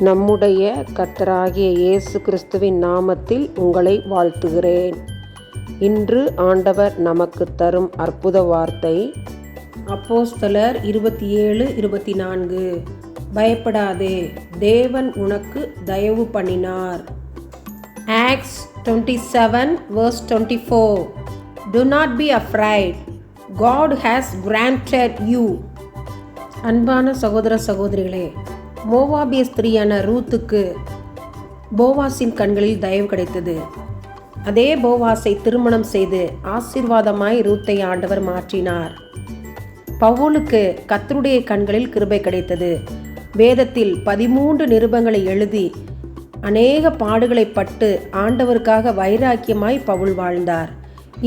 நம்முடைய கர்த்தராகிய இயேசு கிறிஸ்துவின் நாமத்தில் உங்களை வாழ்த்துகிறேன். இன்று ஆண்டவர் நமக்கு தரும் அற்புத வார்த்தை அப்போஸ்தலர் 27:24. பயப்படாதே, தேவன் உனக்கு தயவு பண்ணினார். Acts 27:24. Do not be afraid, God has granted you. அன்பான சகோதர சகோதரிகளே, மோவாபிய ஸ்திரீயான ரூத்துக்கு போவாசின் கண்களில் தயவு கிடைத்தது. அதே போவாசை திருமணம் செய்து ஆசீர்வாதமாய் ரூத்தை ஆண்டவர் மாற்றினார். பவுலுக்கு கர்த்தருடைய கண்களில் கிருபை கிடைத்தது. வேதத்தில் 13 நிருபங்களை எழுதி அநேக பாடுகளை பட்டு ஆண்டவருக்காக வைராக்கியமாய் பவுல் வாழ்ந்தார்.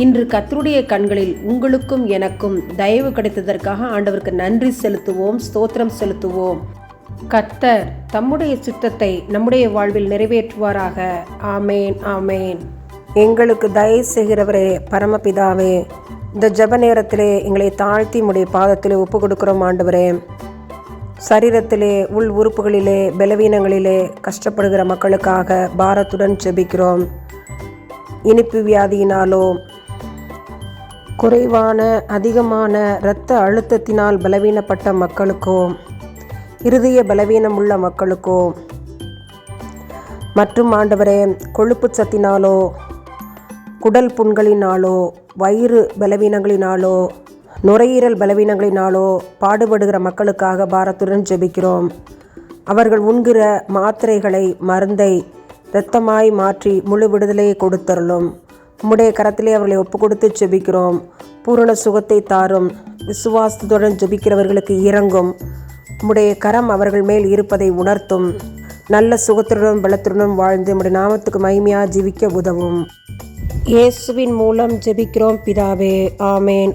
இன்று கர்த்தருடைய கண்களில் உங்களுக்கும் எனக்கும் தயவு கிடைத்ததற்காக ஆண்டவருக்கு நன்றி செலுத்துவோம், ஸ்தோத்திரம் செலுத்துவோம். கர்த்தர் தம்முடைய சித்தத்தை நம்முடைய வாழ்வில் நிறைவேற்றுவாராக. ஆமேன், ஆமேன். எங்களுக்கு தயவு செய்கிறவரே, பரமபிதாவே, இந்த ஜெப நேரத்திலே எங்களை தாழ்த்தி உம்முடைய பாதத்திலே ஒப்பு கொடுக்கிறோம். ஆண்டவரே, சரீரத்திலே, உள் உறுப்புகளிலே, பலவீனங்களிலே கஷ்டப்படுகிற மக்களுக்காக பாரத்துடன் ஜெபிக்கிறோம். இனிப்பு வியாதியினாலோ, குறைவான அதிகமான இரத்த அழுத்தத்தினால் பலவீனப்பட்ட மக்களுக்கோ, இருதய பலவீனம் உள்ள மக்களுக்கோ, மற்றும் ஆண்டவரே கொழுப்பு சத்தினாலோ, குடல் புண்களினாலோ, வயிறு பலவீனங்களினாலோ, நுரையீரல் பலவீனங்களினாலோ பாடுபடுகிற மக்களுக்காக பாரத்துடன் ஜெபிக்கிறோம். அவர்கள் உண்கிற மாத்திரைகளை, மருந்தை இரத்தமாய் மாற்றி முழு விடுதலையை கொடுத்தருளும். உம்முடைய கரத்திலே அவர்களை ஒப்பு கொடுத்து ஜெபிக்கிறோம். பூரண சுகத்தை தாரும். விசுவாசத்துடன் ஜெபிக்கிறவர்களுக்கு இரங்கும். உம்முடைய கரம் அவர்கள் மேல் இருப்பதை உணர்த்தும். நல்ல சுகத்துடனும் பலத்துடனும் வாழ்ந்து உம்முடைய நாமத்துக்கு மகிமையாக ஜீவிக்க உதவும். இயேசுவின் மூலம் ஜெபிக்கிறோம் பிதாவே. ஆமேன்.